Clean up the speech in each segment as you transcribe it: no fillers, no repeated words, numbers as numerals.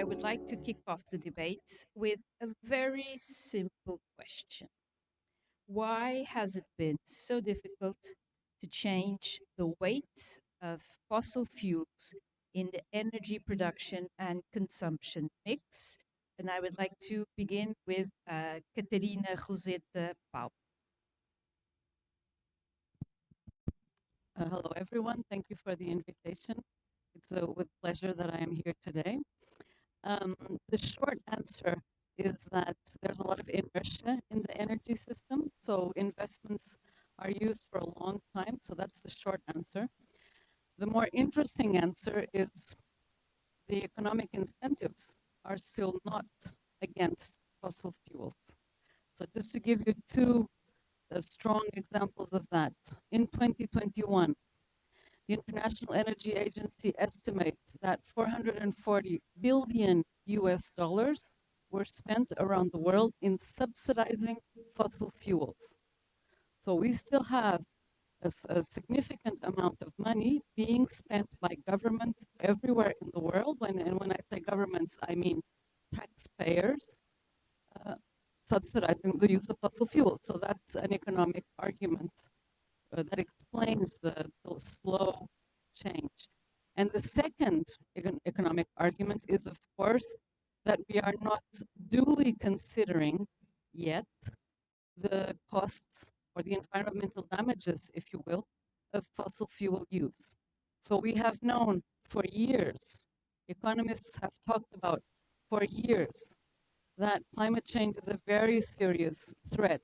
I would like to kick off the debate with a very simple question. Why has it been so difficult to change the weight of fossil fuels in the energy production and consumption mix? And I would like to begin with Catarina Roseta-Palma. Hello, everyone. Thank you for the invitation. It's with pleasure that I am here today. The short answer is that there's a lot of inertia in the energy system. So investments are used for a long time. So that's the short answer. The more interesting answer is the economic incentives are still not against fossil fuels. So just to give you two strong examples of that. In 2021, the International Energy Agency estimates that 440 billion US dollars were spent around the world in subsidizing fossil fuels. So we still have a significant amount of money being spent by governments everywhere in the world. And when I say governments, I mean taxpayers, subsidizing the use of fossil fuels. So that's an economic argument that explains the slow change. And the second economic argument is, of course, that we are not duly considering yet the costs or the environmental damages, if you will, of fossil fuel use. So we have known for years, economists have talked about for years, that climate change is a very serious threat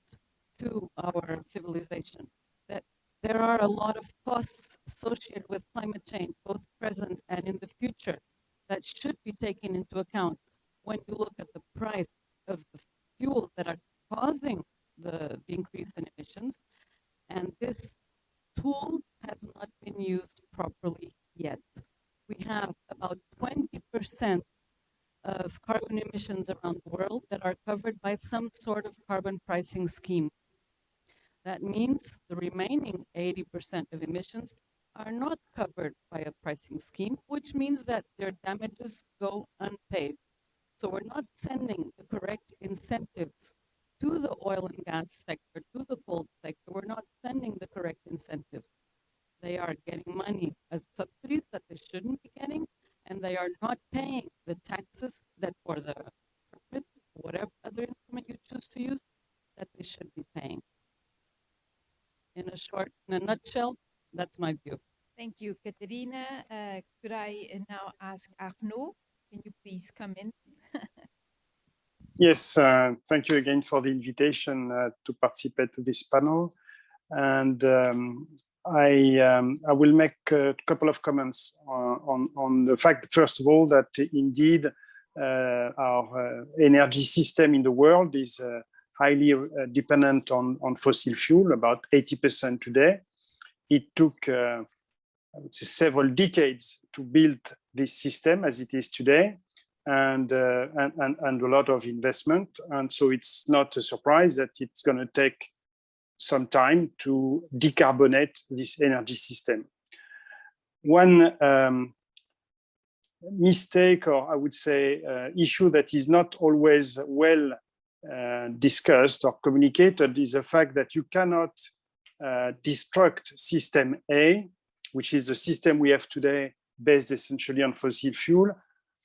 to our civilization, that there are a lot of costs associated with climate change, both present and in the future, that should be taken into account when you look at the price of the fuels that are causing the increase in emissions. And this tool has not been used properly yet. We have about 20% of carbon emissions around the world that are covered by some sort of carbon pricing scheme. That means the remaining 80% of emissions are not covered by a pricing scheme, which means that their damages go unpaid. So we're not sending the correct incentives to the oil and gas sector, to the coal sector. We're not sending the correct incentives. They are getting money as subsidies that they shouldn't be getting, and they are not paying the taxes that for the permits, whatever other instrument you choose to use, that they should be paying. In a nutshell, that's my view. Thank you, Catarina. Could I now ask Arnaud? Can you please come in? Yes, thank you again for the invitation to participate to this panel. And I will make a couple of comments on the fact, first of all, that indeed our energy system in the world is highly dependent on fossil fuel, about 80% today. It took, I would say, several decades to build this system as it is today, and a lot of investment. And so it's not a surprise that it's going to take some time to decarbonate this energy system. One mistake, or I would say issue that is not always well discussed or communicated, is the fact that you cannot destruct system A, which is the system we have today based essentially on fossil fuel,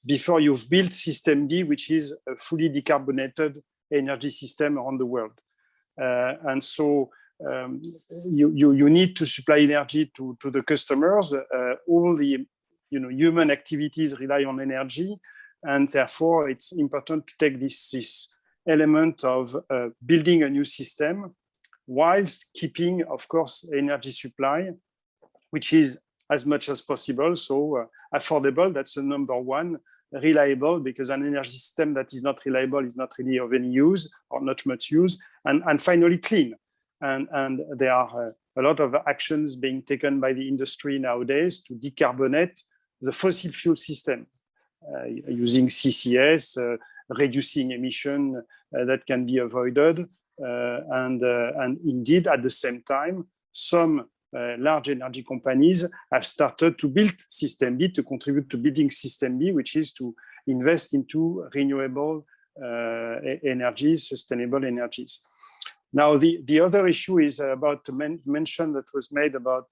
before you've built system B, which is a fully decarbonated energy system around the world. And so you need to supply energy to the customers. All the human activities rely on energy, and therefore it's important to take this element of building a new system whilst keeping, of course, energy supply, which is as much as possible, so affordable. That's the number one. Reliable, because an energy system that is not reliable is not really of any use or not much use. And finally, clean. And there are a lot of actions being taken by the industry nowadays to decarbonate the fossil fuel system, using CCS, reducing emission that can be avoided. And indeed, at the same time, some large energy companies have started to build System B, to contribute to building System B, which is to invest into renewable energies, sustainable energies. Now, the other issue is about the mention that was made about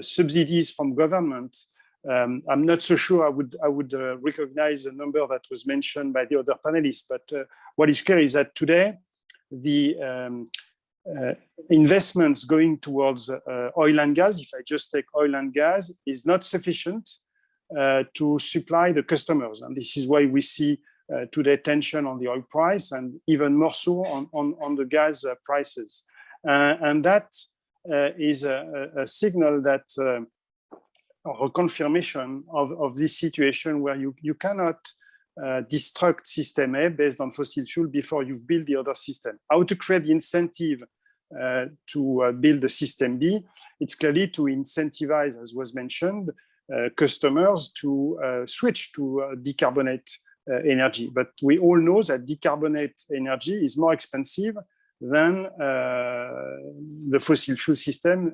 subsidies from government. I'm not so sure I would recognize the number that was mentioned by the other panelists, but what is clear is that today, the investments going towards oil and gas, if I just take oil and gas, is not sufficient to supply the customers. And this is why we see today tension on the oil price and even more so on the gas prices. And that is a signal that, or a confirmation of this situation where you cannot destruct system A based on fossil fuel before you've built the other system. How to create the incentive to build the system B? It's clearly to incentivize, as was mentioned, customers to switch to decarbonate energy. But we all know that decarbonate energy is more expensive than the fossil fuel system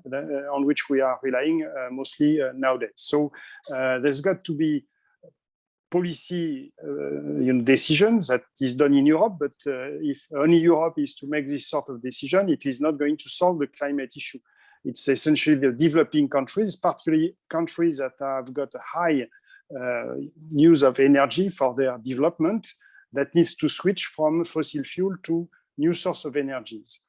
on which we are relying mostly nowadays. So there's got to be policy decisions that is done in Europe, but if only Europe is to make this sort of decision, it is not going to solve the climate issue. It's essentially the developing countries, particularly countries that have got a high use of energy for their development, that needs to switch from fossil fuel to new source of energies.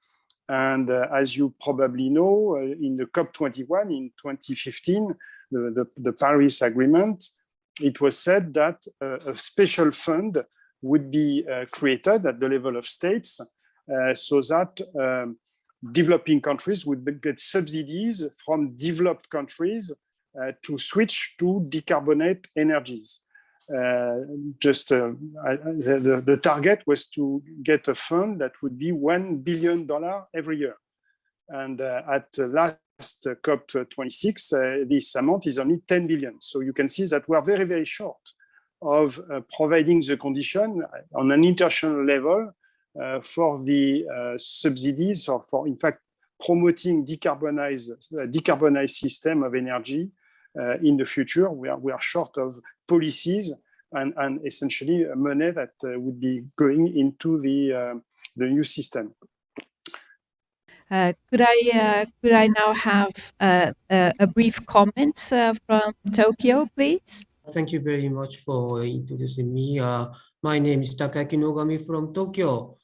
And as you probably know, in the COP21 in 2015, the Paris Agreement, it was said that a special fund would be created at the level of states so that developing countries would get subsidies from developed countries to switch to decarbonate energies. The target was to get a fund that would be $1 billion every year. And at last COP26, this amount is only 10 billion. So you can see that we are very, very short of providing the condition on an international level for the subsidies, or for, in fact, promoting decarbonized system of energy in the future. We are short of policies and essentially money that would be going into the new system. Could I now have a brief comment from Tokyo, please? Thank you very much for introducing me. My name is Takayuki Nogami from Tokyo.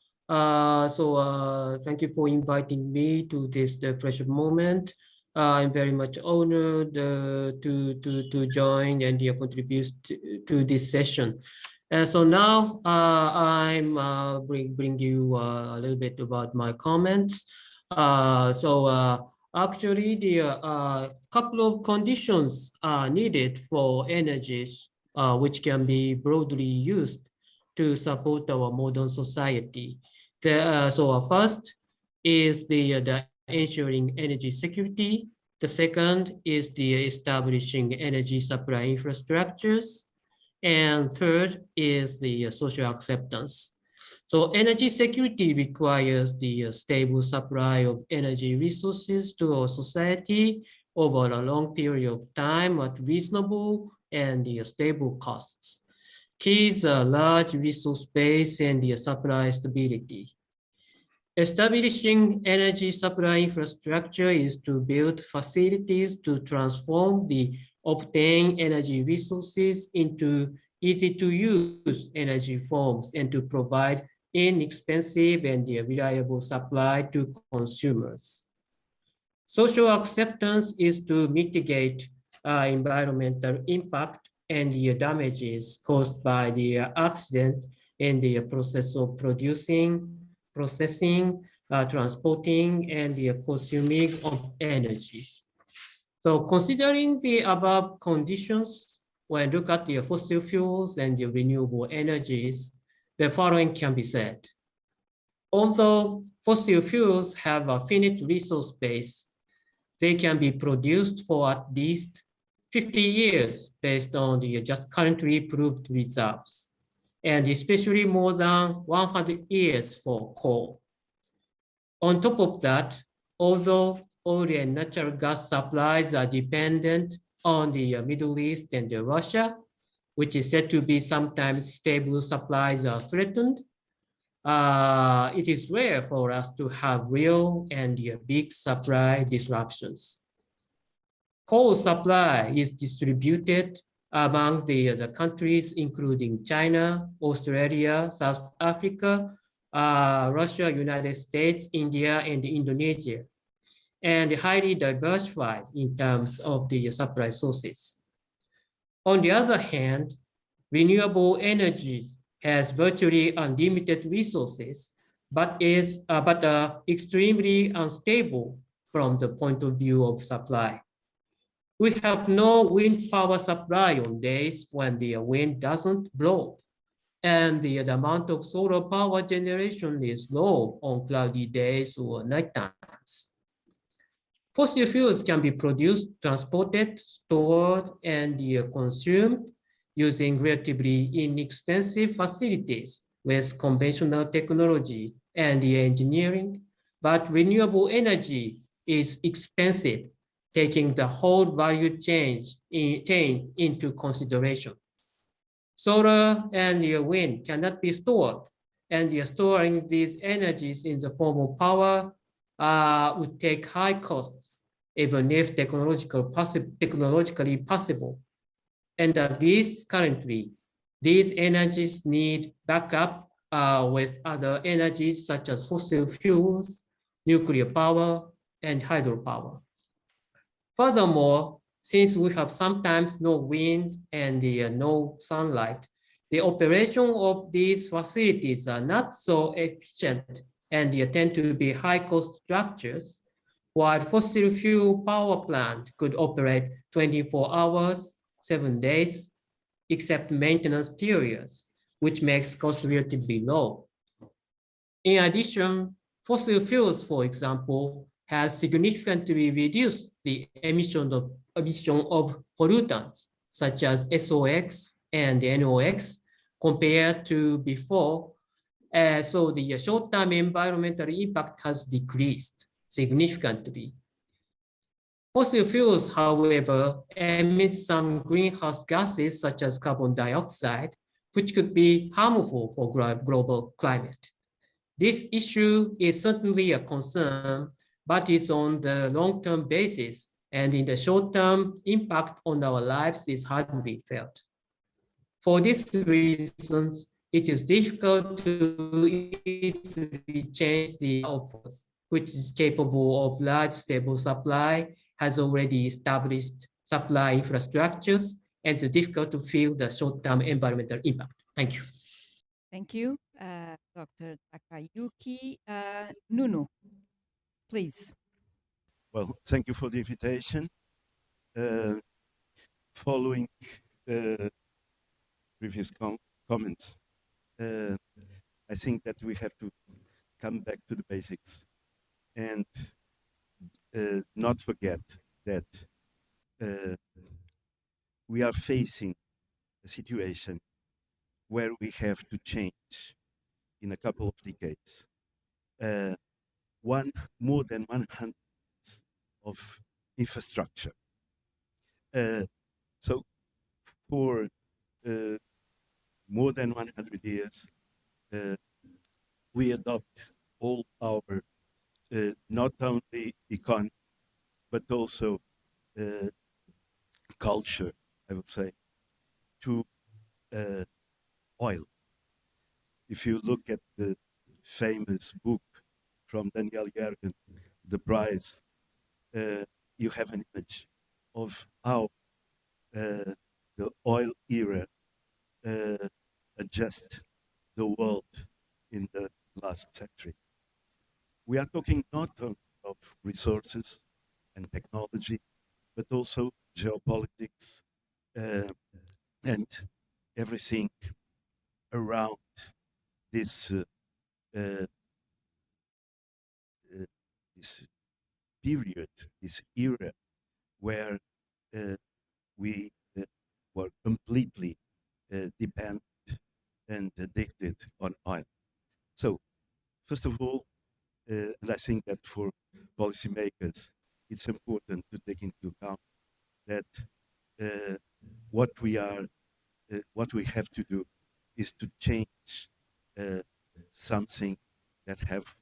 Thank you for inviting me to this precious moment. I'm very much honored to join and contribute to this session. So now I'm bring you a little bit about my comments. Actually, the couple of conditions are needed for energies which can be broadly used to support our modern society. First is the ensuring energy security. The second is the establishing energy supply infrastructures. And third is the social acceptance. So energy security requires the stable supply of energy resources to our society over a long period of time at reasonable and stable costs. Keys are large resource base and the supply stability. Establishing energy supply infrastructure is to build facilities to transform the obtained energy resources into easy-to-use energy forms and to provide inexpensive and reliable supply to consumers. Social acceptance is to mitigate environmental impact and the damages caused by the accident in the process of producing, processing, transporting, and the consuming of energy. So considering the above conditions, when look at the fossil fuels and the renewable energies, the following can be said. Although fossil fuels have a finite resource base, they can be produced for at least 50 years based on the just currently proved reserves, and especially more than 100 years for coal. On top of that, although oil and natural gas supplies are dependent on the Middle East and Russia, which is said to be sometimes stable supplies are threatened, it is rare for us to have real and big supply disruptions. Coal supply is distributed among the countries, including China, Australia, South Africa, Russia, United States, India, and Indonesia, and highly diversified in terms of the supply sources. On the other hand, renewable energies has virtually unlimited resources, but is extremely unstable from the point of view of supply. We have no wind power supply on days when the wind doesn't blow, and the amount of solar power generation is low on cloudy days or night times. Fossil fuels can be produced, transported, stored, and consumed using relatively inexpensive facilities with conventional technology and engineering, but renewable energy is expensive, taking the whole value chain into consideration. Solar and wind cannot be stored, and storing these energies in the form of power would take high costs, even if technologically possible. And at least currently, these energies need backup with other energies such as fossil fuels, nuclear power, and hydropower. Furthermore, since we have sometimes no wind and no sunlight, the operation of these facilities are not so efficient and tend to be high-cost structures, while fossil fuel power plant could operate 24 hours, 7 days, except maintenance periods, which makes cost relatively low. In addition, fossil fuels, for example, has significantly reduced the emission of pollutants such as SOx and NOx compared to before. So the short-term environmental impact has decreased significantly. Fossil fuels, however, emit some greenhouse gases such as carbon dioxide, which could be harmful for global climate. This issue is certainly a concern, but it's on the long-term basis, and in the short-term, impact on our lives is hardly felt. For these reasons, it is difficult to easily change the outputs, which is capable of large stable supply, has already established supply infrastructures, and it's difficult to feel the short-term environmental impact. Thank you. Thank you, Dr. Takayuki. Nuno, please. Well, thank you for the invitation. Following previous comments, I think that we have to come back to the basics and not forget that we are facing a situation where we have to change in a couple of decades more than 100 of infrastructure. So for more than 100 years, we adopt all our not only economy, but also culture, I would say, to oil. If you look at the famous book from Daniel Yergin, The Prize, you have an image of how the oil era adjust the world in the last century. We are talking not only of resources and technology, but also geopolitics and everything around this this period, this era, where we were completely dependent and addicted on oil. So, first of all, and I think that for policymakers, it's important to take into account that what we are what we have to do is to change something that have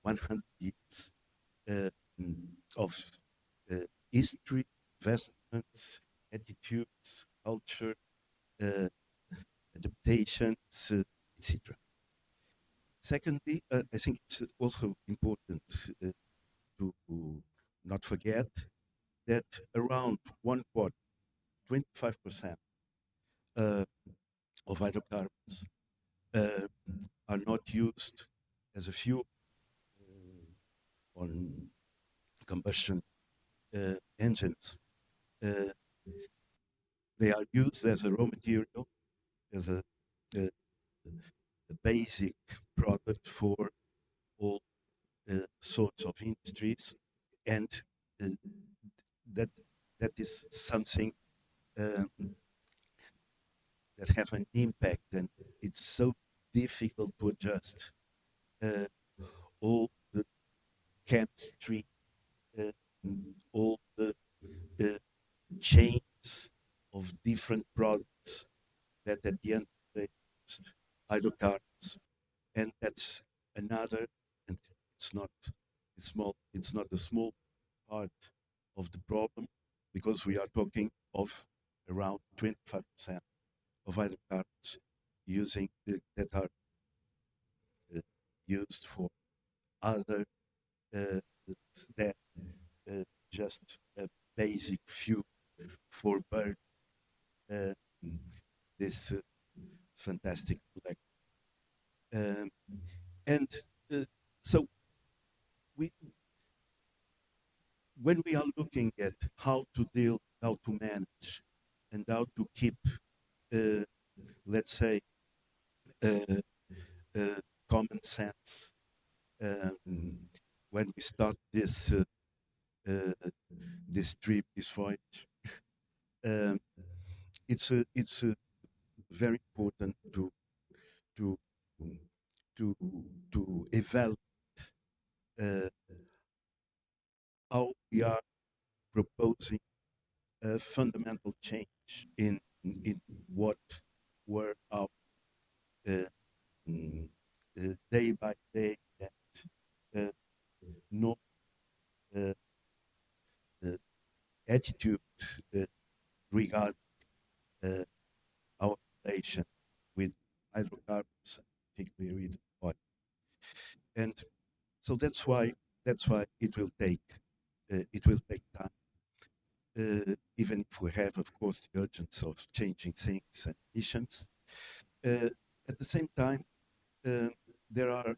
100 years of history, investments, attitudes, culture, adaptations, etc. Secondly, I think it's also important to not forget that around 1/4, 25% of hydrocarbons are not used as a fuel on combustion engines. They are used as a raw material, as a basic product for all sorts of industries, and that is something that have an impact, and it's so difficult to adjust all the chemistry, all the chains of different products that at the end they used hydrocarbons, and that's another, and it's not a small part of the problem, because we are talking of around 25% of hydrocarbons that are used for other than just a basic fuel for burning this fantastic black. So when we are looking at how to deal, how to manage, and how to keep, let's say, common sense, when we start this trip, this voyage, it's very important to evaluate how we are proposing a fundamental change in what were our day by day and no attitude regarding our relation with hydrocarbons, particularly with oil. And so that's why it will take time. Even if we have, of course, the urgency of changing things and conditions. At the same time, there are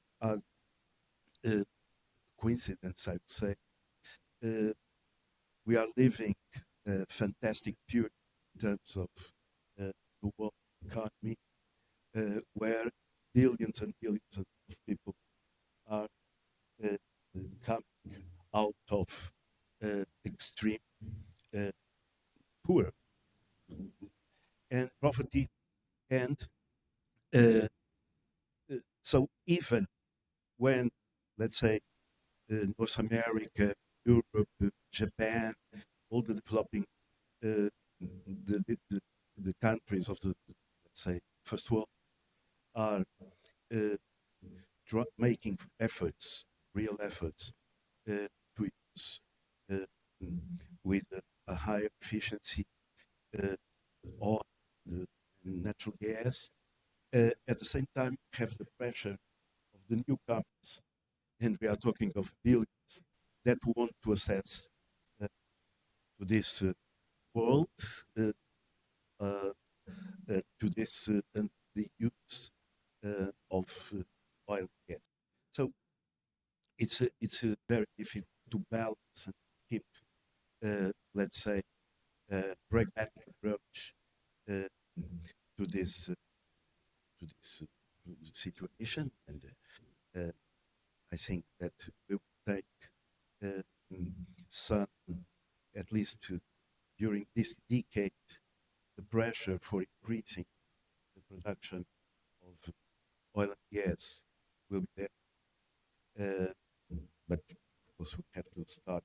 coincidences, I would say. We are living a fantastic period in terms of the world economy, where billions and billions of people are coming out of extreme poor and poverty, and so even when, let's say, North America, Europe, Japan, all the developing the countries of the, let's say, first world are making efforts, real efforts, to use with a higher efficiency on the natural gas. At the same time, have the pressure of the newcomers, and we are talking of billions that want to access to this world, to this and the use of oil and gas. So it's very difficult to balance and keep, let's say, pragmatic approach to this situation, and I think that we will take some, at least during this decade, the pressure for increasing the production of oil and gas will be there. But of course we have to start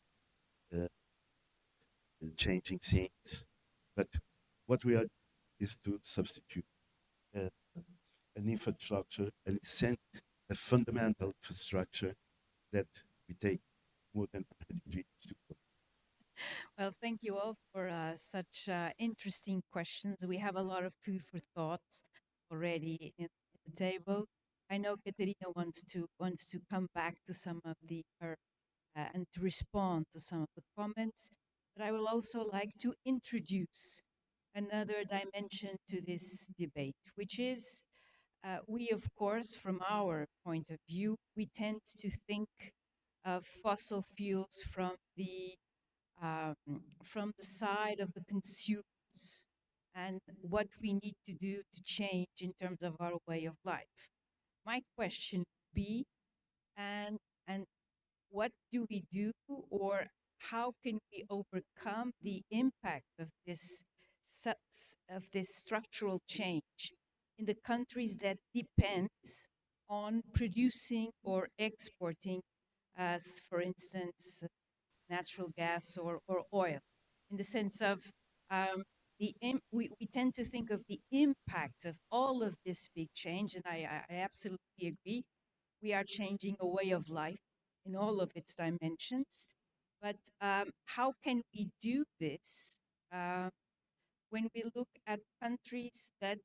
changing things. But what we are is to substitute uh, an infrastructure, a fundamental infrastructure that we take more than 100 years to build. Well, thank you all for such interesting questions. We have a lot of food for thought already in the table. I know Catarina wants to come back to some of her and to respond to some of the comments, but I will also like to introduce another dimension to this debate, which is we, of course, from our point of view, we tend to think of fossil fuels um, from the side of the consumers and what we need to do to change in terms of our way of life. My question would be, and what do we do, or how can we overcome the impact of this structural change in the countries that depend on producing or exporting, as for instance, natural gas or oil, in the sense of we tend to think of the impact of all of this big change, and I absolutely agree. We are changing a way of life in all of its dimensions. But how can we do this when we look at countries that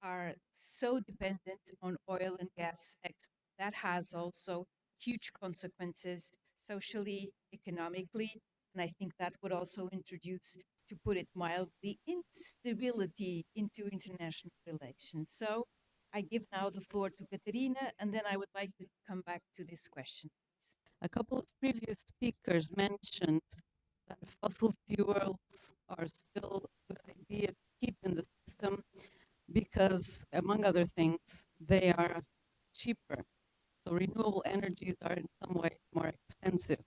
are so dependent on oil and gas export? That has also huge consequences socially, economically, and I think that would also introduce, to put it mildly, instability into international relations. So I give now the floor to Catarina, and then I would like to come back to this question. A couple of previous speakers mentioned that fossil fuels are still a good idea to keep in the system because, among other things, they are cheaper. So renewable energies are in some way more expensive.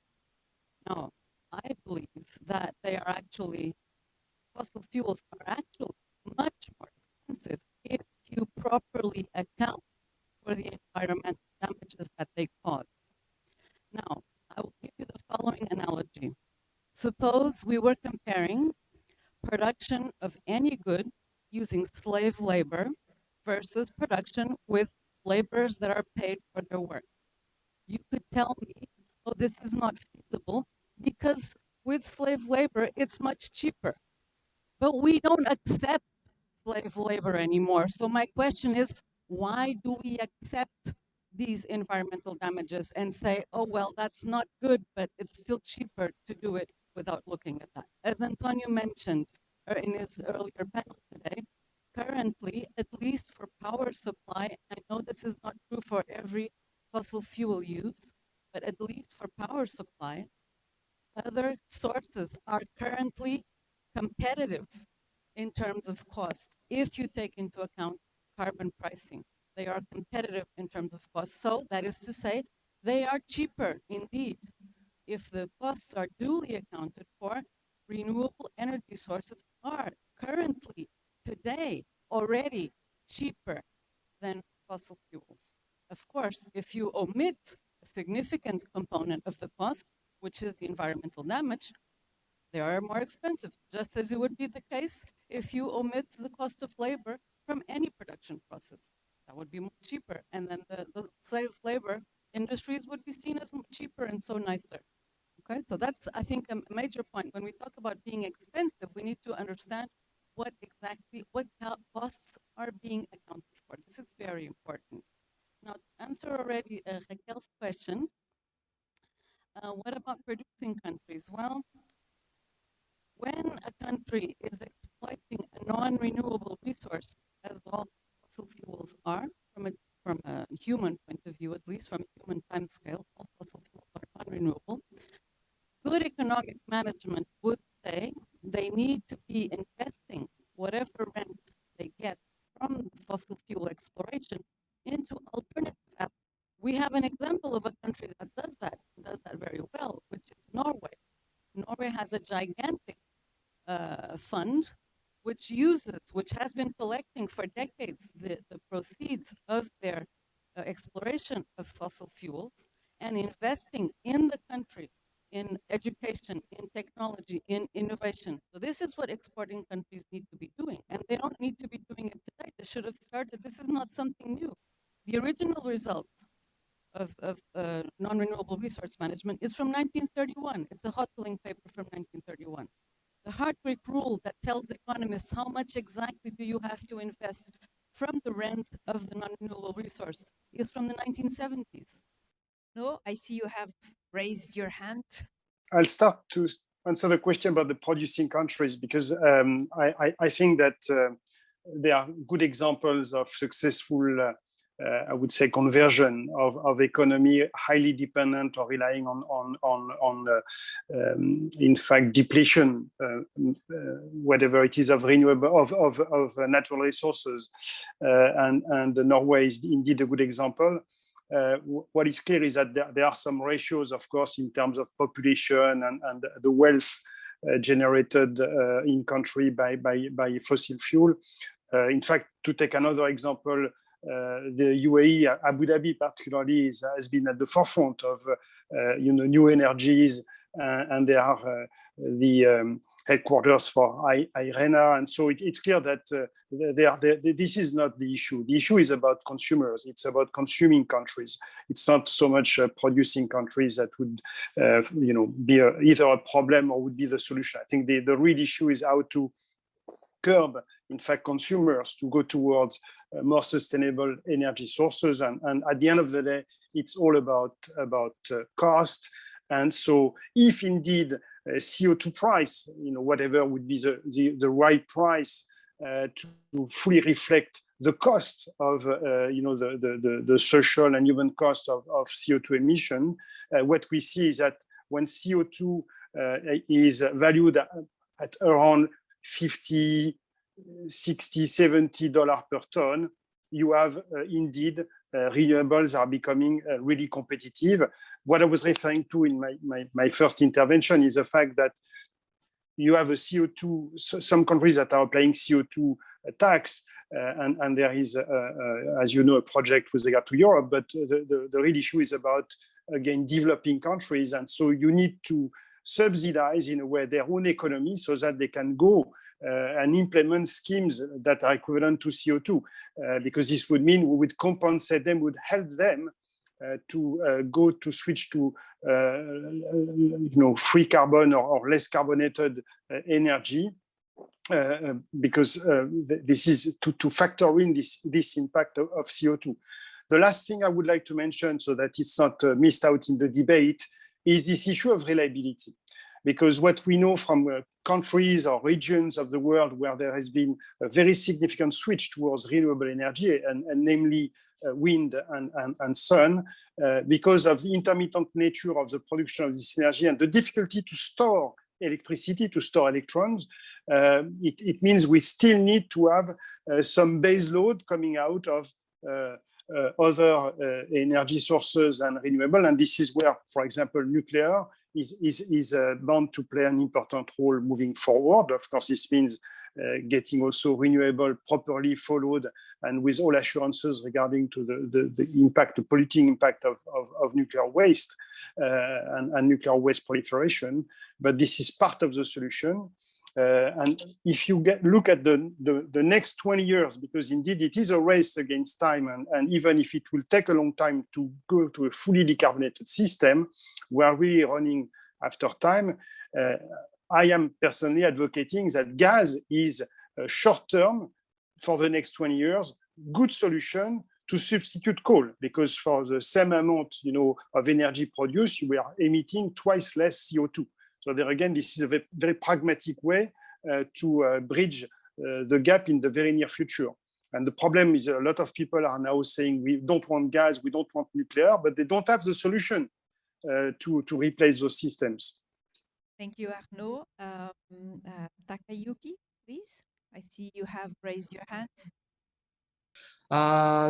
Now, I believe that fossil fuels are actually much more expensive if you properly account for the environmental damages that they cause. Now, I will give you the following analogy. Suppose we were comparing production of any good using slave labor versus production with laborers that are paid for their work. You could tell me, oh, this is not feasible because with slave labor, it's much cheaper. But we don't accept slave labor anymore. So my question is, why do we accept these environmental damages and say, oh, well, that's not good, but it's still cheaper to do it without looking at that? As Antonio mentioned in his earlier panel today, currently, at least for power supply, I know this is not true for every fossil fuel use, but at least for power supply, other sources are currently competitive in terms of cost. If you take into account carbon pricing, they are competitive in terms of cost. So that is to say, they are cheaper indeed. If the costs are duly accounted for, renewable energy sources are currently, today, already cheaper than fossil fuels. Of course, if you omit a significant component of the cost, which is the environmental damage, they are more expensive, just as it would be the case if you omit the cost of labor from any production process. That would be much cheaper. And then the slave labor industries would be seen as cheaper and so nicer. Okay, so that's, I think, a major point. When we talk about being expensive, we need to understand what costs are being accounted for. This is very important. Now, to answer already Raquel's question, what about producing countries? Well, when a country is exploiting a non-renewable resource, as all fossil fuels are, from a human point of view, at least from a human timescale, all fossil fuels are non-renewable. Good economic management would say they need to be investing whatever rent they get from fossil fuel exploration into alternative assets. We have an example of a country that does that very well, which is Norway. Norway has a gigantic fund which has been collecting for decades the proceeds of their exploration of fossil fuels and investing in the country in education, in technology, in innovation. So this is what exporting countries need to be doing. And they don't need to be doing it today. They should have started. This is not something new. The original result of non-renewable resource management is from 1931. It's a Hoteling paper from 1931. The Hartwick rule that tells economists how much exactly do you have to invest from the rent of the non-renewable resource is from the 1970s. No, I see you have raised your hand. I'll start to answer the question about the producing countries, because I think that there are good examples of successful, I would say, conversion of economy highly dependent or relying on in fact, depletion, whatever it is, of renewable, of natural resources. And Norway is indeed a good example. What is clear is that there are some ratios, of course, in terms of population and the wealth generated in country by fossil fuel. In fact, to take another example, the UAE, Abu Dhabi particularly, has been at the forefront of new energies, and they are the headquarters for IRENA, and so it's clear that this is not the issue. The issue is about consumers. It's about consuming countries. It's not so much producing countries that would, be either a problem or would be the solution. I think the real issue is how to curb, in fact, consumers to go towards more sustainable energy sources. And at the end of the day, it's all about cost. And so, if indeed CO2 price, whatever would be the right price to fully reflect the cost of, the social and human cost of CO2 emission, what we see is that when CO2 is valued at around $50, $60, $70 per ton, you have indeed renewables are becoming really competitive. What I was referring to in my first intervention is the fact that you have a CO2, some countries that are applying CO2 tax, and there is, as you know, a project with regard to Europe, but the real issue is about, again, developing countries. And so you need to subsidize, in a way, their own economy so that they can go and implement schemes that are equivalent to CO2, because this would mean we would compensate them, would help them to switch to free carbon or less carbonated energy, because this is to factor in this impact of CO2. The last thing I would like to mention, so that it's not missed out in the debate, is this issue of reliability. Because what we know from countries or regions of the world where there has been a very significant switch towards renewable energy, and namely wind and sun, because of the intermittent nature of the production of this energy and the difficulty to store electricity, to store electrons, it means we still need to have some base load coming out of other energy sources and renewable. And this is where, for example, nuclear is bound to play an important role moving forward. Of course, this means getting also renewable properly followed and with all assurances regarding to the impact, the polluting impact of nuclear waste and nuclear waste proliferation. But this is part of the solution. And if you look at the next 20 years, because indeed it is a race against time, and even if it will take a long time to go to a fully decarbonated system, we are really running after time. I am personally advocating that gas is a short-term, for the next 20 years, good solution to substitute coal, because for the same amount of energy produced, we are emitting twice less CO2. So there again, this is a very pragmatic way to bridge the gap in the very near future. And the problem is a lot of people are now saying we don't want gas, we don't want nuclear, but they don't have the solution to replace those systems. Thank you, Arnaud. Takayuki, please. I see you have raised your hand.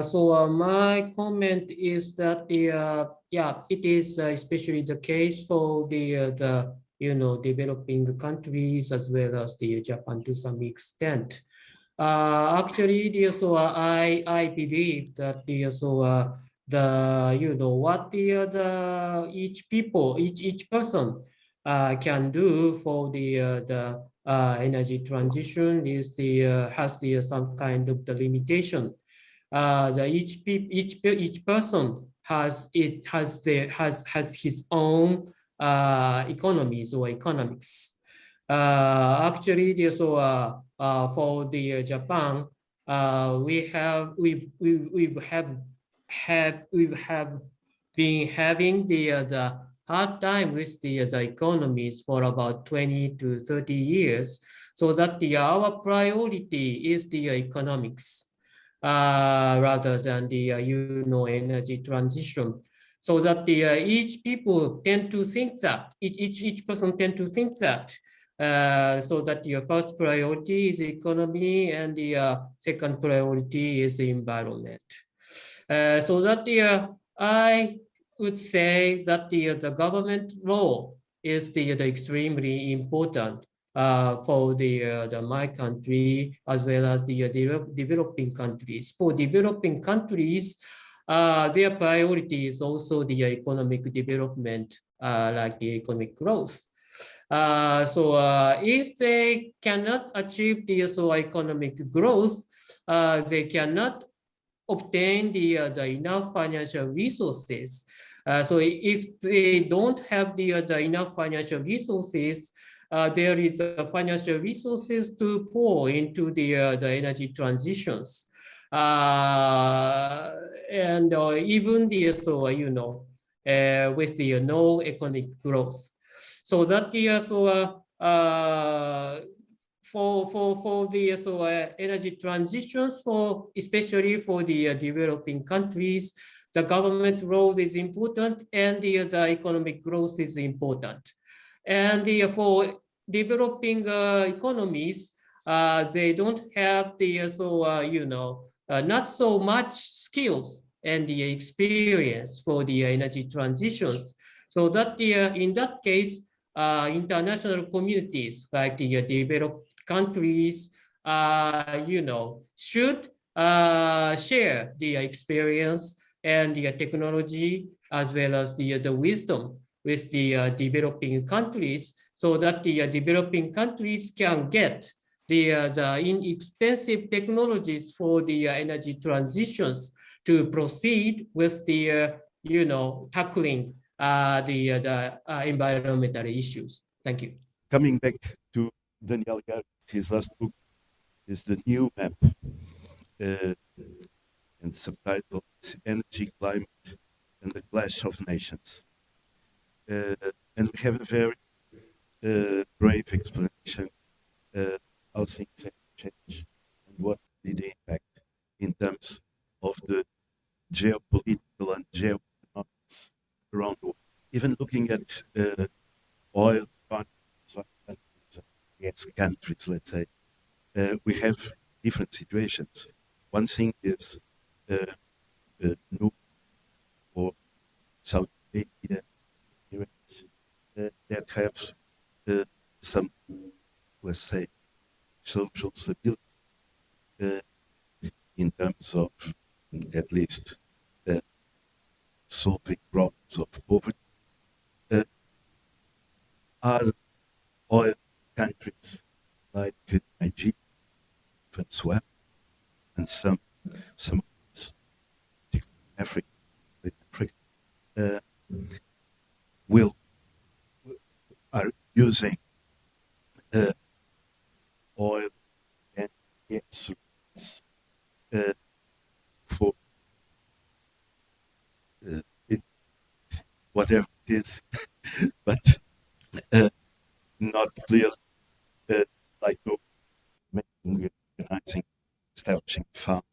So my comment is that it is especially the case for the developing countries as well as the Japan to some extent. Actually, I believe that each person can do for the energy transition is has some kind of the limitation. Each person has his own economies or economics. Actually, for the Japan, we've been having the hard time with the economies for about 20 to 30 years, so that our priority is the economics rather than the energy transition. So that each people tend to think that each person tend to think that so that your first priority is economy and the second priority is the environment. So that I would say that the government role is the extremely important for the my country as well as the developing countries. For developing countries, their priority is also the economic development, like the economic growth. If they cannot achieve the economic growth, they cannot obtain the enough financial resources. So if they don't have the enough financial resources, there is financial resources to pour into the energy transitions. And even the with the no economic growth. So that the for the energy transitions, especially for the developing countries, the government role is important and the economic growth is important. And for developing economies, they don't have the not so much skills and the experience for the energy transitions. So that in that case, international communities like the developed countries, should share the experience and the technology as well as the wisdom with the developing countries, so that the developing countries can get the inexpensive technologies for the energy transitions to proceed with the tackling the environmental issues. Thank you. Coming back to Daniel Gar, his last book is The New Map, and subtitle is Energy, Climate, and the Clash of Nations. And we have a very brave explanation how things have changed and what will be the impact in terms of the geopolitical and geoeconomics around the world. Even looking at oil countries, gas countries, let's say, we have different situations. One thing is Nuno or South Asia that have some, let's say, social stability in terms of at least solving problems of poverty. Are oil countries like Nigeria, Venezuela, and some Africa, are using oil and gas for whatever it is, but not clearly like making, organizing, establishing a fund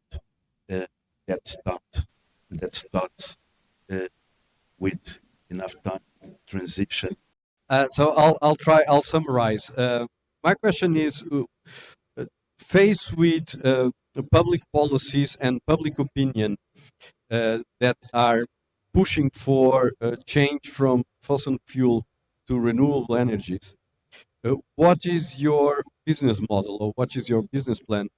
that starts with enough time transition. So I'll summarize. My question is, faced with public policies and public opinion that are pushing for change from fossil fuel to renewable energies, what is your business model, or what is your business plan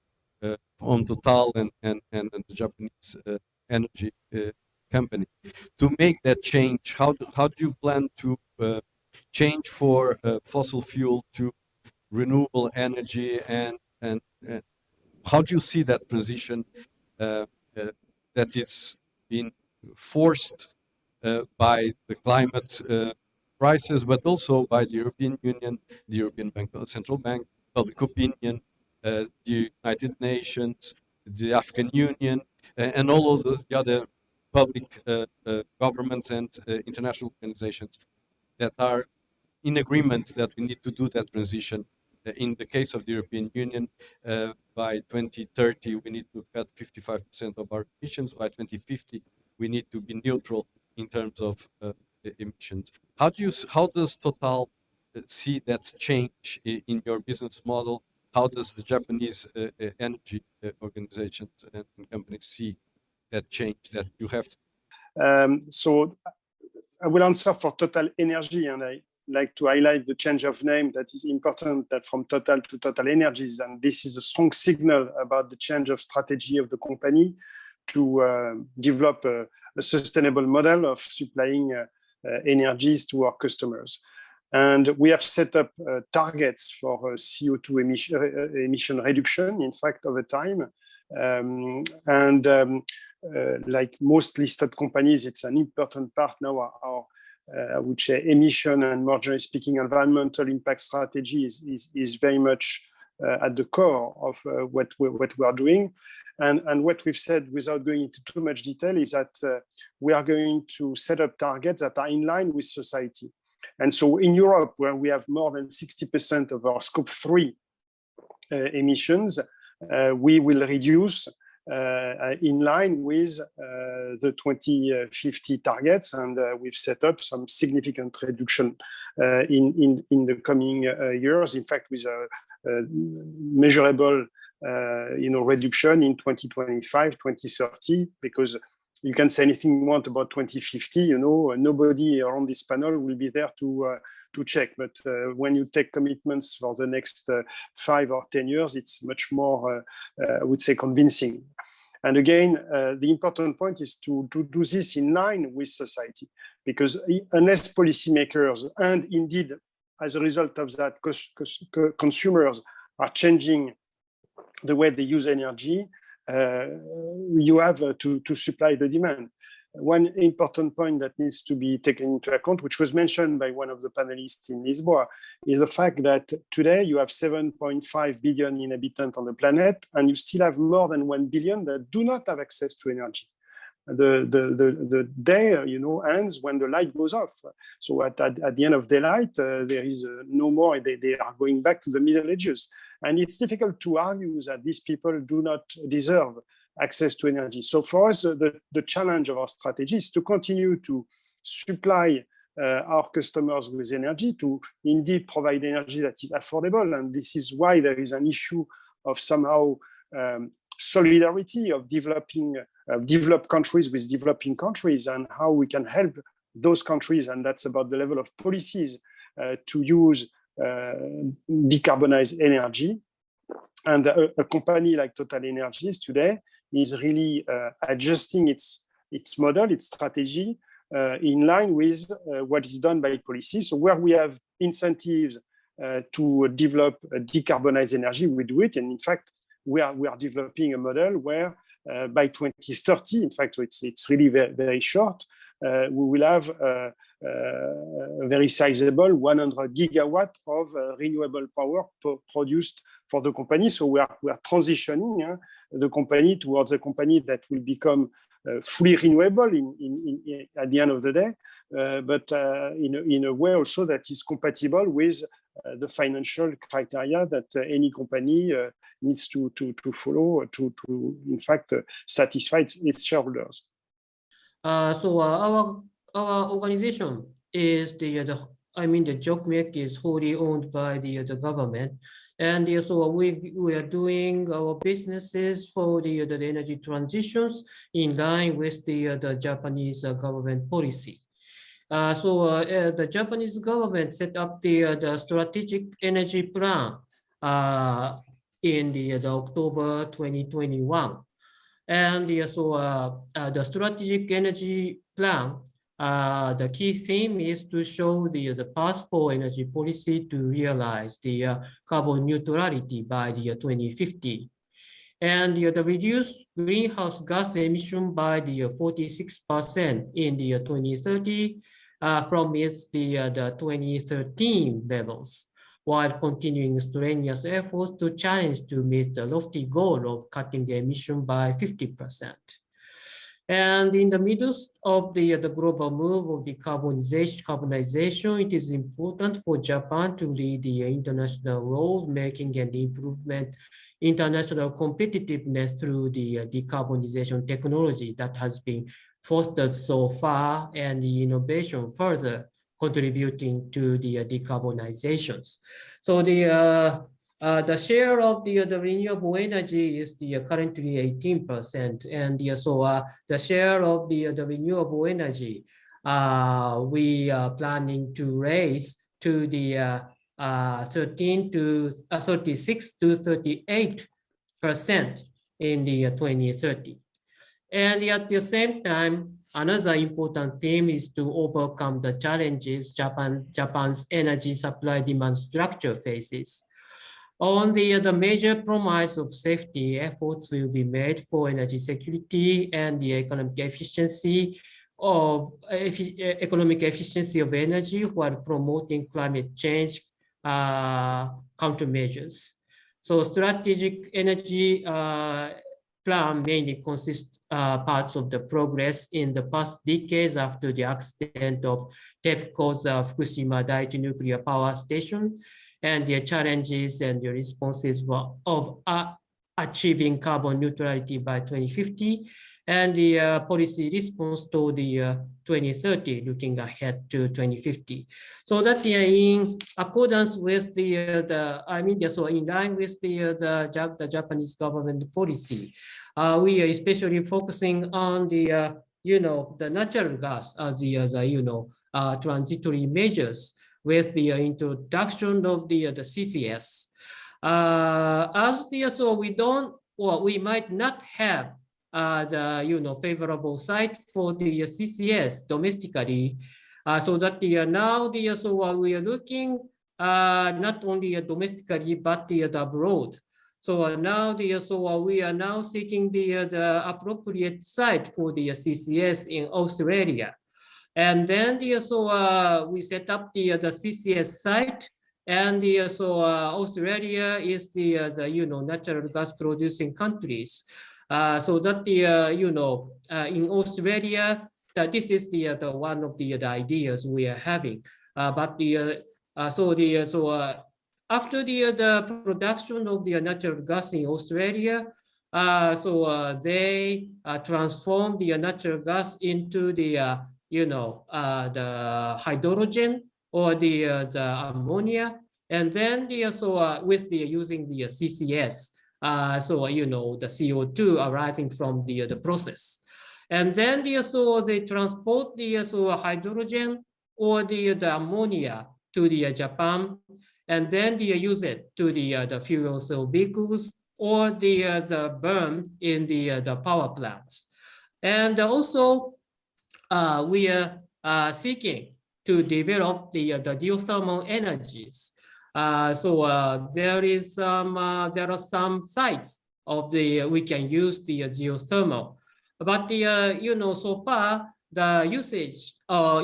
on Total and the Japanese energy company to make that change? How do you plan to change for fossil fuel to renewable energy, and how do you see that transition that is being forced by the climate crisis, but also by the European Union, the European Central Bank, public opinion, the United Nations, the African Union, and all of the other public governments and international organizations that are in agreement that we need to do that transition. In the case of the European Union, by 2030, we need to cut 55% of our emissions. By 2050, we need to be neutral in terms of emissions. How does Total see that change in your business model? How does the Japanese energy organizations and companies see that change that you have? So I will answer for TotalEnergies, and I like to highlight the change of name that is important, that from Total to TotalEnergies, and this is a strong signal about the change of strategy of the company to develop a sustainable model of supplying energies to our customers. And we have set up targets for CO2 emission reduction, in fact, over time. Like most listed companies, it's an important part now. Our I would say emission and, more generally speaking, environmental impact strategy is very much at the core of what we are doing. And what we've said, without going into too much detail, is that we are going to set up targets that are in line with society. And so in Europe, where we have more than 60% of our scope 3 emissions, we will reduce in line with the 2050 targets, and we've set up some significant reduction in the coming years. In fact, with a measurable reduction in 2025, 2030, because you can say anything you want about 2050. Nobody around this panel will be there to check. But when you take commitments for the next 5 or 10 years, it's much more, I would say, convincing. And again, the important point is to do this in line with society, because unless policymakers and indeed as a result of that, consumers are changing the way they use energy, you have to supply the demand. One important point that needs to be taken into account, which was mentioned by one of the panelists in Lisbon, is the fact that today you have 7.5 billion inhabitants on the planet, and you still have more than 1 billion that do not have access to energy. The day ends when the light goes off. So at the end of daylight, there is no more. They are going back to the Middle Ages, and it's difficult to argue that these people do not deserve access to energy. So for us, the challenge of our strategy is to continue to supply our customers with energy, to indeed provide energy that is affordable. And this is why there is an issue of somehow solidarity of developed countries with developing countries, and how we can help those countries, and that's about the level of policies to use decarbonized energy. And a company like TotalEnergies today is really adjusting its model, its strategy, in line with what is done by policy. So where we have incentives to develop decarbonized energy, we do it. And in fact, we are developing a model where by 2030, in fact, so it's really very, very short, we will have a very sizable 100 gigawatt of renewable power produced for the company. So we are transitioning the company towards a company that will become fully renewable at the end of the day, but in a way also that is compatible with the financial criteria that any company needs to follow to in fact satisfy its shareholders. So our organization is the JOGMEC is wholly owned by the government, and so we are doing our businesses for the energy transitions in line with the Japanese government policy. The Japanese government set up the strategic energy plan in the October 2021. And the strategic energy plan the key theme is to show the path for energy policy to realize the carbon neutrality by the 2050. And the reduced greenhouse gas emission by the 46% in the 2030 from its the 2013 levels, while continuing strenuous efforts to challenge to meet the lofty goal of cutting the emission by 50%. And in the midst of the global move of decarbonization, it is important for Japan to lead the international role, making an improvement international competitiveness through the decarbonization technology that has been fostered so far, and the innovation further contributing to the decarbonizations. So the share of the renewable energy is currently 18%, and the share of the renewable energy we are planning to raise to the 36 to 38% in the 2030. And at the same time, another important theme is to overcome the challenges Japan's energy supply demand structure faces. On the major promise of safety, efforts will be made for energy security and the economic efficiency of energy while promoting climate change countermeasures. So strategic energy plan mainly consists parts of the progress in the past decades after the accident of TEPCO's Fukushima Daiichi nuclear power station, and the challenges and the responses of achieving carbon neutrality by 2050, and the policy response to the 2030, looking ahead to 2050. So that in accordance with so in line with the Japanese government policy, we are especially focusing on the the natural gas as the transitory measures with the introduction of the CCS. So we might not have the favorable site for the CCS domestically, so that now we are looking not only domestically but abroad. So now we are now seeking the appropriate site for the CCS in Australia. And then we set up the CCS site, and Australia is the natural gas producing countries. So that in Australia, this is the one of the ideas we are having. But after the production of the natural gas in Australia, they transform the natural gas into the the hydrogen or the ammonia, and then with using the CCS, the CO2 arising from the process, and then they transport the hydrogen or the ammonia to the Japan, and then they use it to the fuel cell vehicles or the burn in the power plants. And also we are seeking to develop the geothermal energies. There are some sites of we can use the geothermal, but so far the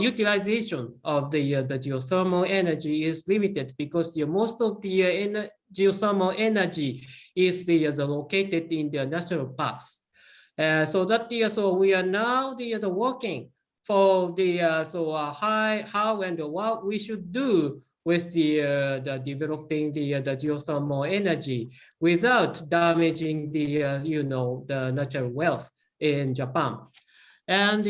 utilization of the geothermal energy is limited, because most of the geothermal energy is located in the national parks. So that we are now working for how and what we should do with the developing the geothermal energy without damaging the natural wealth in Japan. And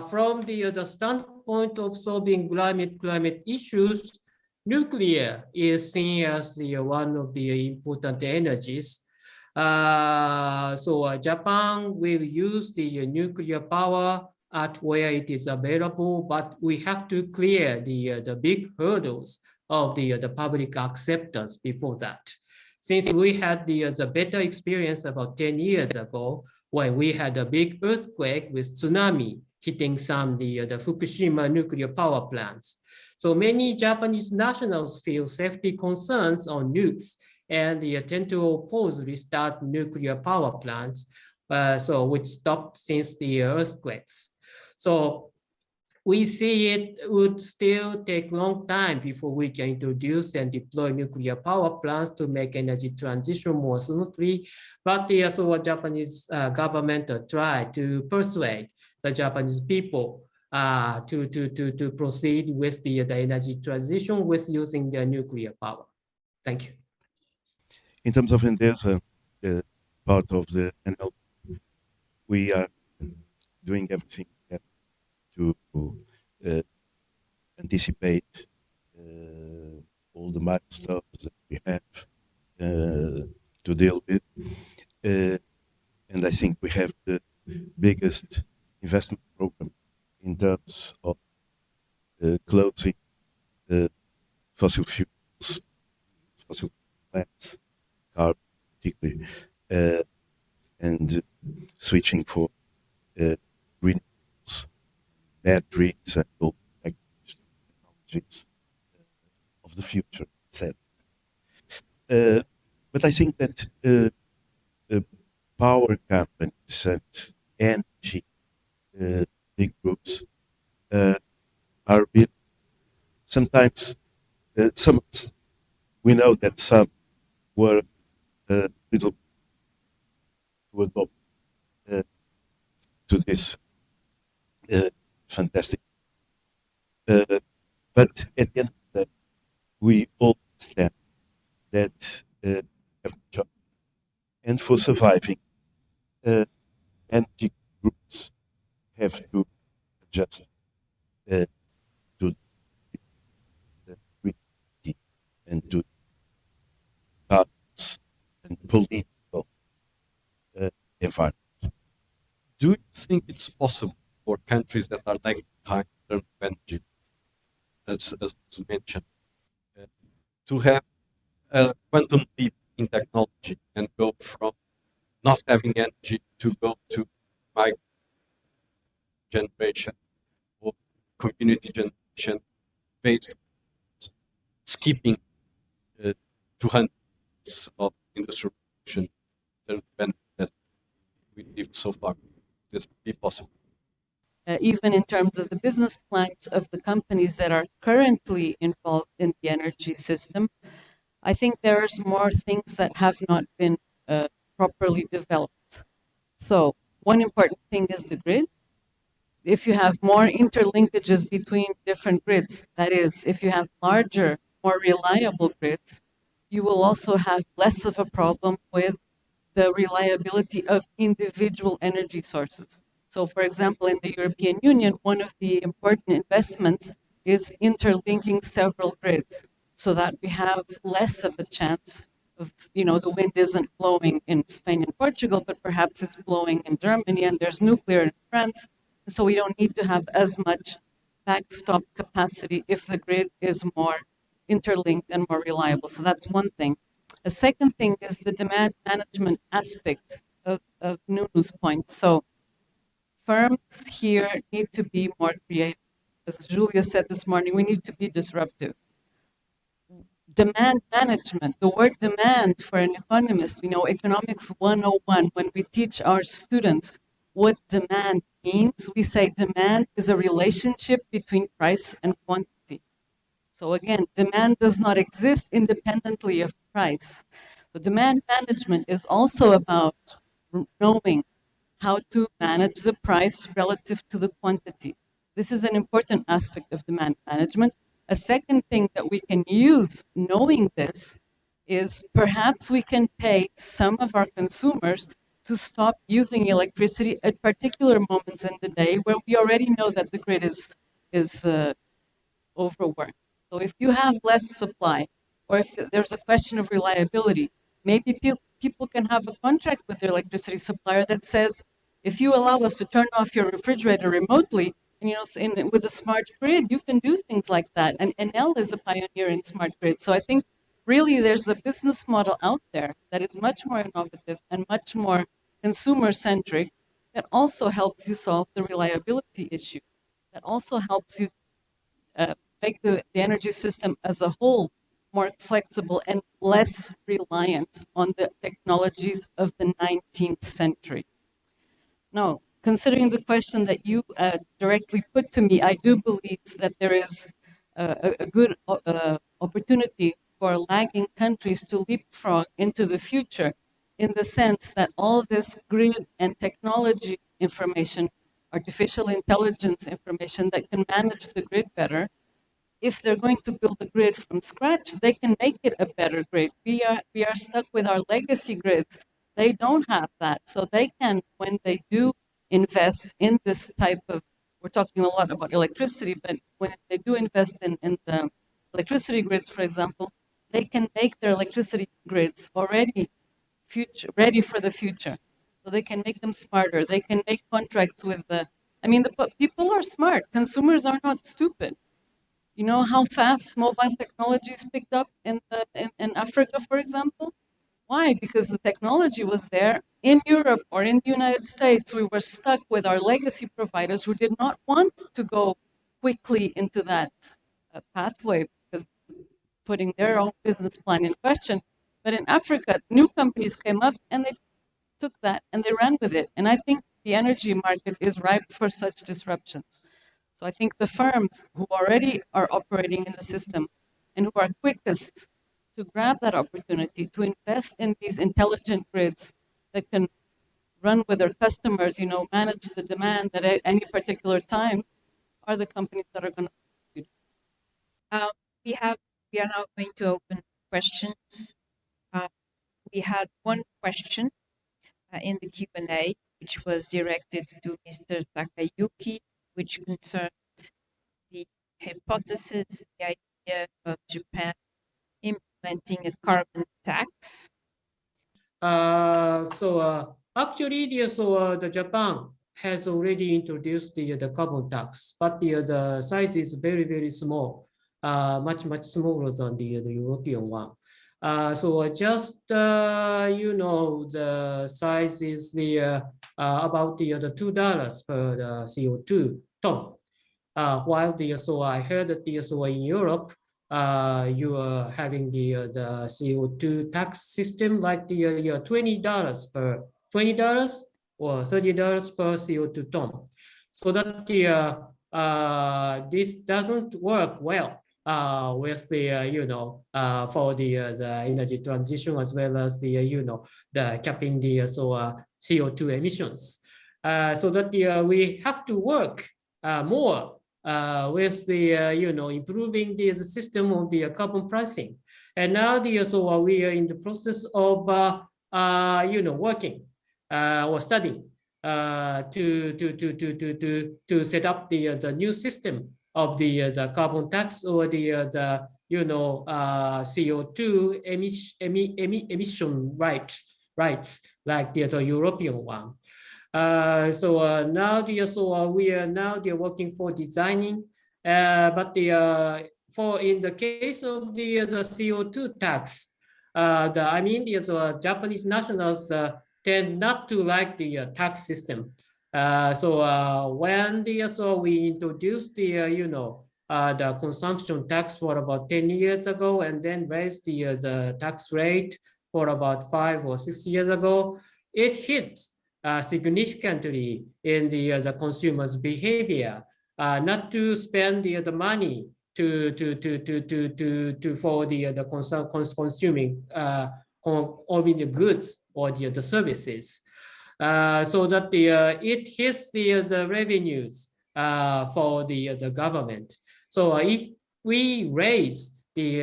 from the standpoint of solving climate issues, nuclear is seen as one of the important energies. Japan will use the nuclear power at where it is available, but we have to clear the big hurdles of the public acceptance before that. Since we had the better experience about 10 years ago, when we had a big earthquake with tsunami hitting some the Fukushima nuclear power plants. So many Japanese nationals feel safety concerns on nukes and they tend to oppose restart nuclear power plants, which stopped since the earthquakes. So we see it would still take a long time before we can introduce and deploy nuclear power plants to make energy transition more smoothly. But the Japanese government tried to persuade the Japanese people to proceed with the energy transition with using the nuclear power. Thank you. In terms of Endesa, part of the NL, we are doing everything to anticipate all the milestones that we have to deal with. And I think we have the biggest investment program in terms of closing fossil fuels, fossil plants, carbon particularly, and switching for renewables, batteries, and all technologies of the future, etc. But I think that power companies and energy big groups are bit, sometimes some we know that some were little to adopt to this fantastic. But at the end of the day, we all understand that have a job. And for surviving, energy groups have to adjust to the reality and to governance and political environment. Do you think it's possible for countries that are lagging behind in terms of energy, as you mentioned, to have a quantum leap in technology and go from not having energy to go to micro generation or community generation based skipping 200 years of industrial revolution that we lived so far? This would be possible. Even in terms of the business plans of the companies that are currently involved in the energy system, I think there's more things that have not been properly developed. So one important thing is the grid. If you have more interlinkages between different grids, that is, if you have larger, more reliable grids, you will also have less of a problem with the reliability of individual energy sources. So, for example, in the European Union, one of the important investments is interlinking several grids so that we have less of a chance of, the wind isn't blowing in Spain and Portugal, but perhaps it's blowing in Germany and there's nuclear in France. So we don't need to have as much backstop capacity if the grid is more interlinked and more reliable. So that's one thing. A second thing is the demand management aspect of Nuno's point. So firms here need to be more creative. As Julia said this morning, we need to be disruptive. Demand management, the word demand for an economist, economics 101, when we teach our students what demand means, we say demand is a relationship between price and quantity. So again, demand does not exist independently of price. So demand management is also about knowing how to manage the price relative to the quantity. This is an important aspect of demand management. A second thing that we can use knowing this is perhaps we can pay some of our consumers to stop using electricity at particular moments in the day where we already know that the grid is overworked. So if you have less supply, or if there's a question of reliability, maybe people can have a contract with their electricity supplier that says, if you allow us to turn off your refrigerator remotely, and with a smart grid, you can do things like that. And Enel is a pioneer in smart grid. So I think really there's a business model out there that is much more innovative and much more consumer-centric that also helps you solve the reliability issue, that also helps you make the energy system as a whole more flexible and less reliant on the technologies of the 19th century. Now, considering the question that you directly put to me, I do believe that there is a good opportunity for lagging countries to leapfrog into the future, in the sense that all this grid and technology information, artificial intelligence information that can manage the grid better, if they're going to build a grid from scratch, they can make it a better grid. We are stuck with our legacy grids. They don't have that. So they can, when they do invest in this type of, we're talking a lot about electricity, but when they do invest in the electricity grids, for example, they can make their electricity grids already ready for the future. So they can make them smarter. They can make contracts with the people are smart. Consumers are not stupid. You know how fast mobile technologies picked up in Africa, for example? Why? Because the technology was there. In Europe or in the United States, we were stuck with our legacy providers who did not want to go quickly into that pathway, because putting their own business plan in question. But in Africa, new companies came up and they took that and they ran with it. And I think the energy market is ripe for such disruptions. So I think the firms who already are operating in the system and who are quickest to grab that opportunity to invest in these intelligent grids that can run with their customers, manage the demand at any particular time, are the companies that are going to. We are now going to open questions. We had one question in the Q&A, which was directed to Mr. Takayuki, which concerned the hypothesis, the idea of Japan implementing a carbon tax. Actually, the Japan has already introduced the carbon tax, but the size is very, very small, much smaller than the European one. Just the size is about the $2 per CO2 ton. While I heard that in Europe, you are having the CO2 tax system like the $20 or $30 per CO2 ton. So that this doesn't work well with the for the energy transition, as well as the the capping the CO2 emissions. So that we have to work more with the improving the system of the carbon pricing. And now we are in the process of working or studying to set up the new system of the carbon tax, or the CO2 emission rights like the European one. Now we are now working for designing, but in the case of the CO2 tax, the Japanese nationals tend not to like the tax system. When we introduced the consumption tax for about 10 years ago, and then raised the tax rate for about 5 or 6 years ago, it hit significantly in the consumer's behavior, not to spend the money for the consuming only the goods or the services, so that it hits the revenues for the government. So if we raise the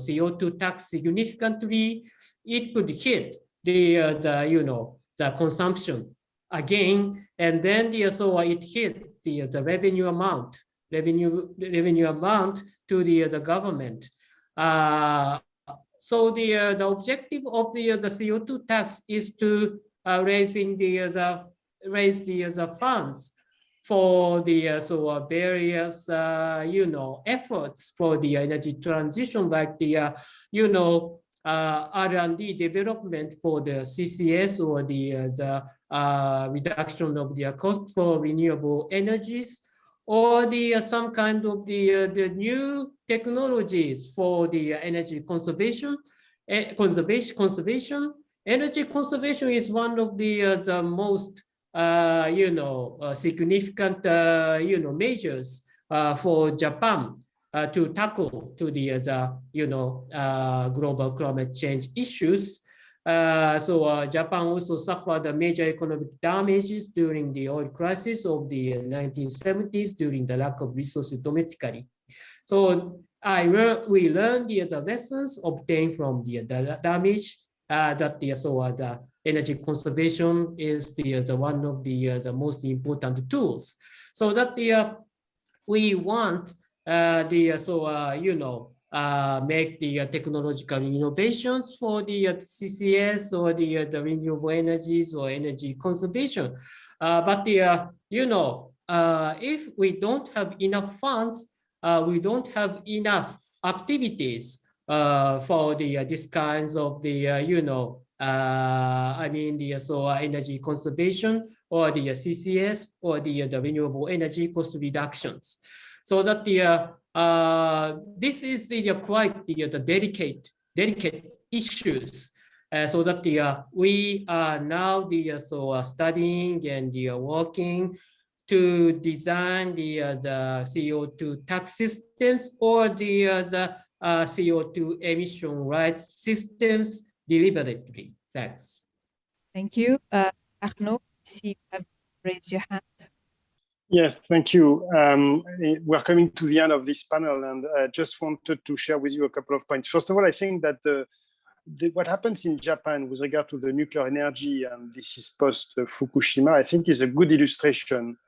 CO2 tax significantly, it could hit the consumption again, and then it hit the revenue amount to the government. So the objective of the CO2 tax is to raise the funds for the various efforts for the energy transition, like the R&D development for the CCS, or the reduction of the cost for renewable energies, or the some kind of the new technologies for the energy conservation. Energy conservation is one of the most significant measures for Japan to tackle to the global climate change issues. Japan also suffered major economic damages during the oil crisis of the 1970s during the lack of resources domestically. So we learned the lessons obtained from the damage that the energy conservation is the one of the most important tools. So that we want make the technological innovations for the CCS or the renewable energies or energy conservation. But if we don't have enough funds, we don't have enough activities for the these kinds of the energy conservation or the CCS or the renewable energy cost reductions. So that this is the quite the delicate issues. So that we are now studying and working to design the CO2 tax systems or the CO2 emission rights systems deliberately. Thanks. Thank you. Arnaud, see you have raised your hand. Yes, thank you. We're coming to the end of this panel, and I just wanted to share with you a couple of points. First of all, I think that what happens in Japan with regard to the nuclear energy, and this is post-Fukushima, I think is a good illustration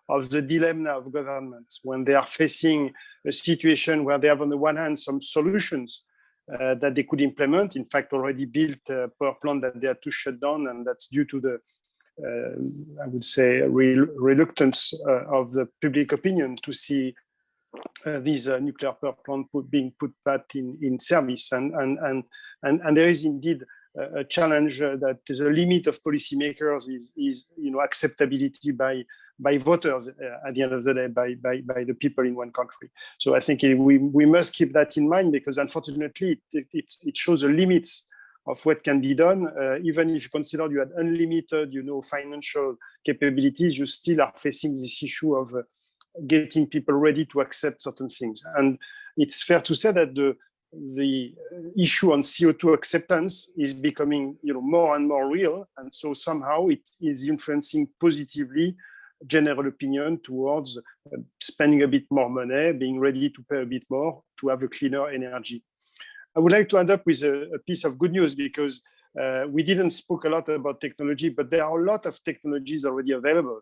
of the dilemma of governments when they are facing a situation where they have, on the one hand, some solutions that they could implement, in fact, already built power plant that they had to shut down, and that's due to the I would say, reluctance of the public opinion to see these nuclear power plants being put back in service. And there is indeed a challenge that the limit of policymakers is acceptability by voters at the end of the day, by the people in one country. So I think we must keep that in mind, because unfortunately it shows the limits of what can be done. Even if you consider you had unlimited, financial capabilities, you still are facing this issue of getting people ready to accept certain things. And it's fair to say that the issue on CO2 acceptance is becoming, more and more real, and so somehow it is influencing positively general opinion towards spending a bit more money, being ready to pay a bit more to have a cleaner energy. I would like to end up with a piece of good news, because we didn't speak a lot about technology, but there are a lot of technologies already available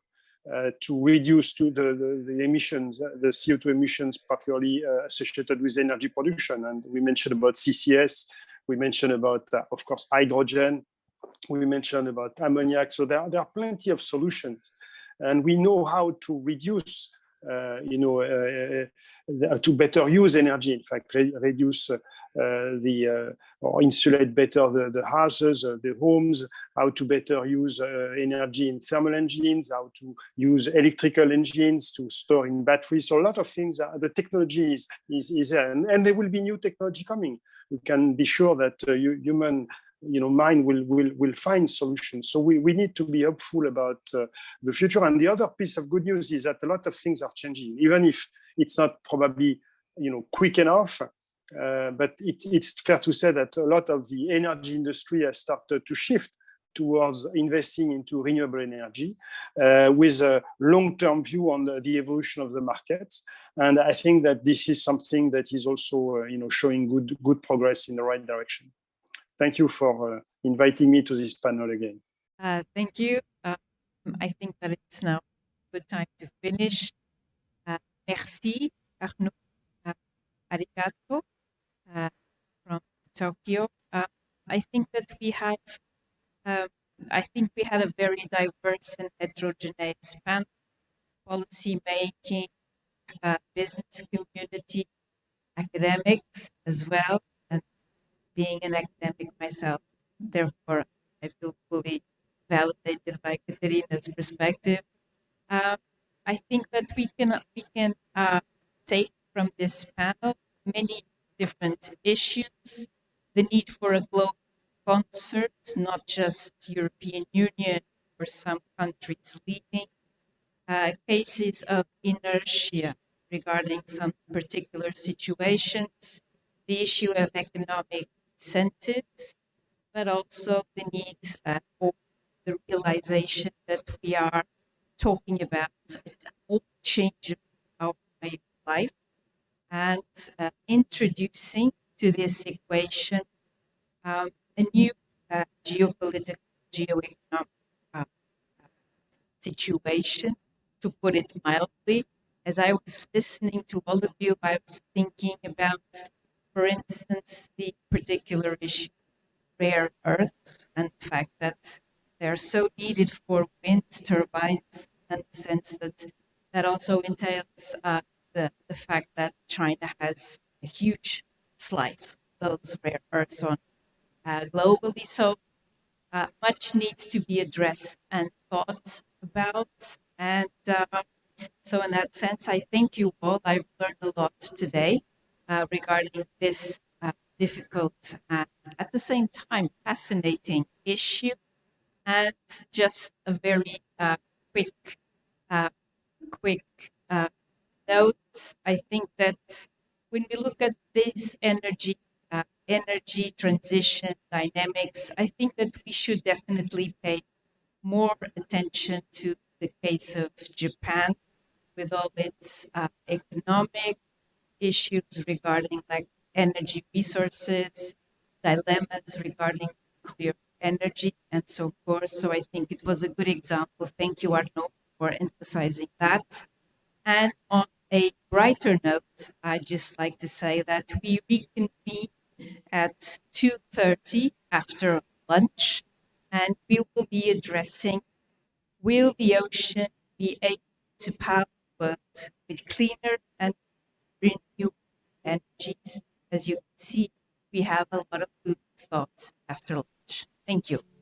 to reduce the emissions, the CO2 emissions, particularly associated with energy production. And we mentioned about CCS, we mentioned about, of course, hydrogen, we mentioned about ammonia. So there are plenty of solutions, and we know how to reduce, to better use energy, in fact, reduce or insulate better the houses, the homes, how to better use energy in thermal engines, how to use electrical engines to store in batteries. So a lot of things, the technology is there, and there will be new technology coming. You can be sure that human mind will find solutions. So we need to be hopeful about the future. And the other piece of good news is that a lot of things are changing, even if it's not probably quick enough. But it's fair to say that a lot of the energy industry has started to shift towards investing into renewable energy with a long-term view on the evolution of the markets. And I think that this is something that is also showing good progress in the right direction. Thank you for inviting me to this panel again. Thank you. I think that it's now a good time to finish. Merci, Arnaud. Arigato from Tokyo. I think that we have, we had a very diverse and heterogeneous panel: policy making, business community, academics as well. And being an academic myself, therefore, I feel fully validated by Catarina's perspective. I think that we can take from this panel many different issues. The need for a global concert, not just European Union or some countries leaving. Cases of inertia regarding some particular situations, the issue of economic incentives, but also the need for the realization that we are talking about a whole change of our way of life and introducing to this equation a new geopolitical, geoeconomic uh, situation, to put it mildly. As I was listening to all of you, I was thinking about, for instance, the particular issue of rare earths and the fact that they are so needed for wind turbines, and the sense that that also entails the fact that China has a huge slice of those rare earths on globally. So much needs to be addressed and thought about. And so, in that sense, I thank you all. I've learned a lot today regarding this difficult and at the same time fascinating issue. And just a very quick, uh, quick note. I think that when we look at this energy transition dynamics, I think that we should definitely pay more attention to the case of Japan with all its economic issues regarding like energy resources, dilemmas regarding nuclear energy, and so forth. So I think it was a good example. Thank you, Arnaud, for emphasizing that. And on a brighter note, I'd just like to say that we reconvene at 2:30 after lunch, and we will be addressing, will the ocean be able to power the world with cleaner and renewable energies? As you can see, we have a lot of food for thought after lunch. Thank you.